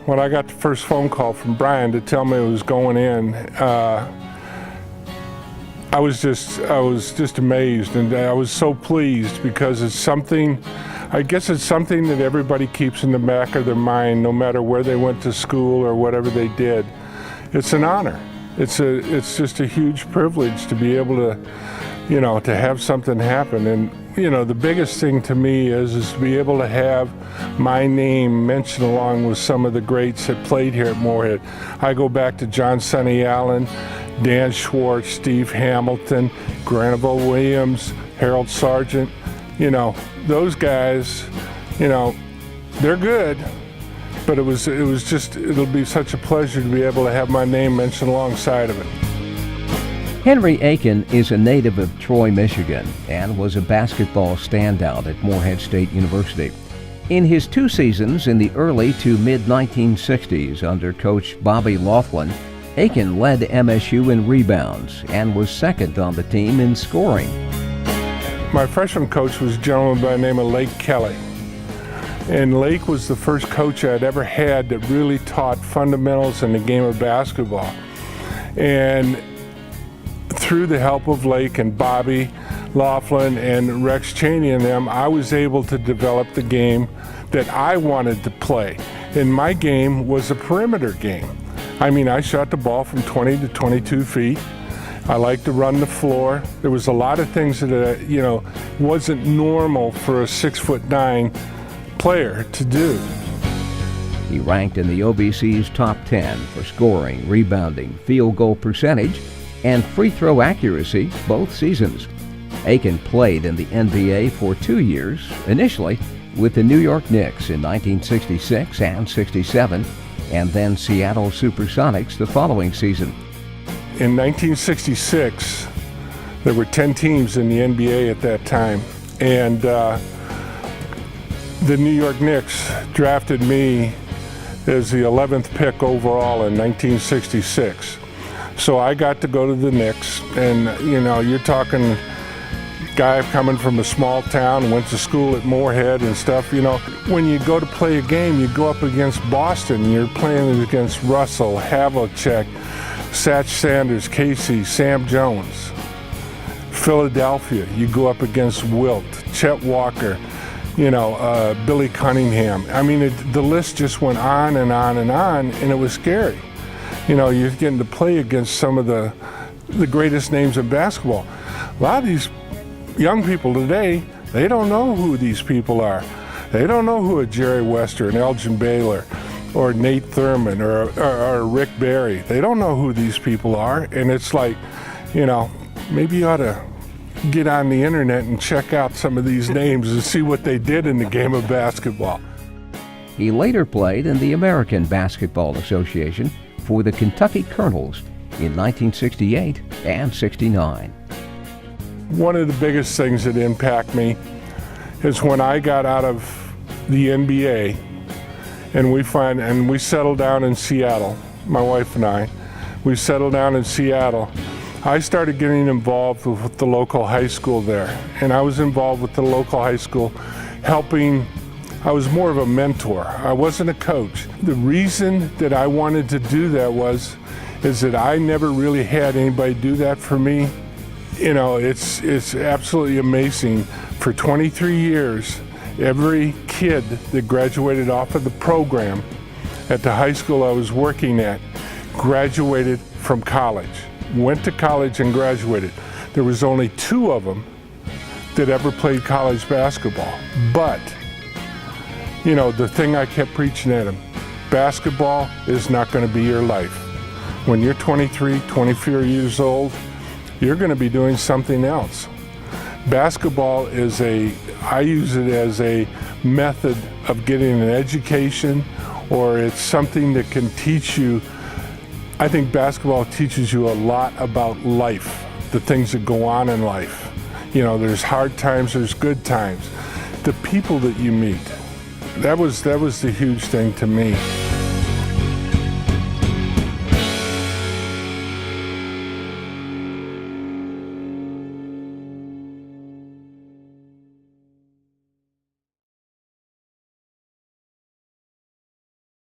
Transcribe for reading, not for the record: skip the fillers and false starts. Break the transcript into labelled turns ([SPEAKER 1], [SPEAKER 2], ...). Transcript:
[SPEAKER 1] when I got the first phone call from Brian to tell me it was going in, I was just amazed, and I was so pleased because it's something, I guess it's something that everybody keeps in the back of their mind, no matter where they went to school or whatever they did. It's an honor. It's just a huge privilege to be able to, to have something happen. And the biggest thing to me is to be able to have my name mentioned along with some of the greats that played here at Morehead. I go back to John Sonny Allen, Dan Schwartz, Steve Hamilton, Granville Williams, Harold Sargent. Those guys, they're good, but it'll be such a pleasure to be able to have my name mentioned alongside of it.
[SPEAKER 2] Henry Akin is a native of Troy, Michigan, and was a basketball standout at Morehead State University. In his 2 seasons in the early to mid-1960s under Coach Bobby Laughlin, Akin led MSU in rebounds and was second on the team in scoring.
[SPEAKER 1] My freshman coach was a gentleman by the name of Lake Kelly. And Lake was the first coach I'd ever had that really taught fundamentals in the game of basketball. And through the help of Lake and Bobby Laughlin and Rex Cheney and them, I was able to develop the game that I wanted to play. And my game was a perimeter game. I shot the ball from 20 to 22 feet. I liked to run the floor. There was a lot of things that, wasn't normal for a 6'9" player to do.
[SPEAKER 2] He ranked in the OVC's top 10 for scoring, rebounding, field goal percentage, and free throw accuracy both seasons. Akin played in the NBA for 2 years, initially with the New York Knicks in 1966 and 67, and then Seattle Supersonics the following season.
[SPEAKER 1] In 1966, there were 10 teams in the NBA at that time, and the New York Knicks drafted me as the 11th pick overall in 1966. So I got to go to the Knicks, and you're talking guy coming from a small town, went to school at Morehead and stuff. When you go to play a game, you go up against Boston. You're playing against Russell, Havlicek, Satch Sanders, Casey, Sam Jones. Philadelphia, you go up against Wilt, Chet Walker, Billy Cunningham. The list just went on and on and on, and it was scary. You're getting to play against some of the greatest names in basketball. A lot of these young people today, they don't know who these people are. They don't know who a Jerry Wester and Elgin Baylor or Nate Thurman or Rick Barry. They don't know who these people are, and it's like, maybe you ought to get on the internet and check out some of these names and see what they did in the game of basketball.
[SPEAKER 2] He later played in the American Basketball Association for the Kentucky Colonels in 1968 and 69.
[SPEAKER 1] One of the biggest things that impact me is when I got out of the NBA and we settled down in Seattle, my wife and I. We settled down in Seattle. I started getting involved with the local high school there, and I was involved with the local high school helping. I was more of a mentor. I wasn't a coach. The reason that I wanted to do that is that I never really had anybody do that for me. It's absolutely amazing. For 23 years, every kid that graduated off of the program at the high school I was working at graduated from college, went to college and graduated. There was only 2 of them that ever played college basketball. But, the thing I kept preaching at them, basketball is not going to be your life. When you're 23, 24 years old, you're going to be doing something else. Basketball I use it as a method of getting an education, or it's something that can teach you. I think basketball teaches you a lot about life, the things that go on in life. There's hard times, there's good times. The people that you meet, that was the huge thing to me.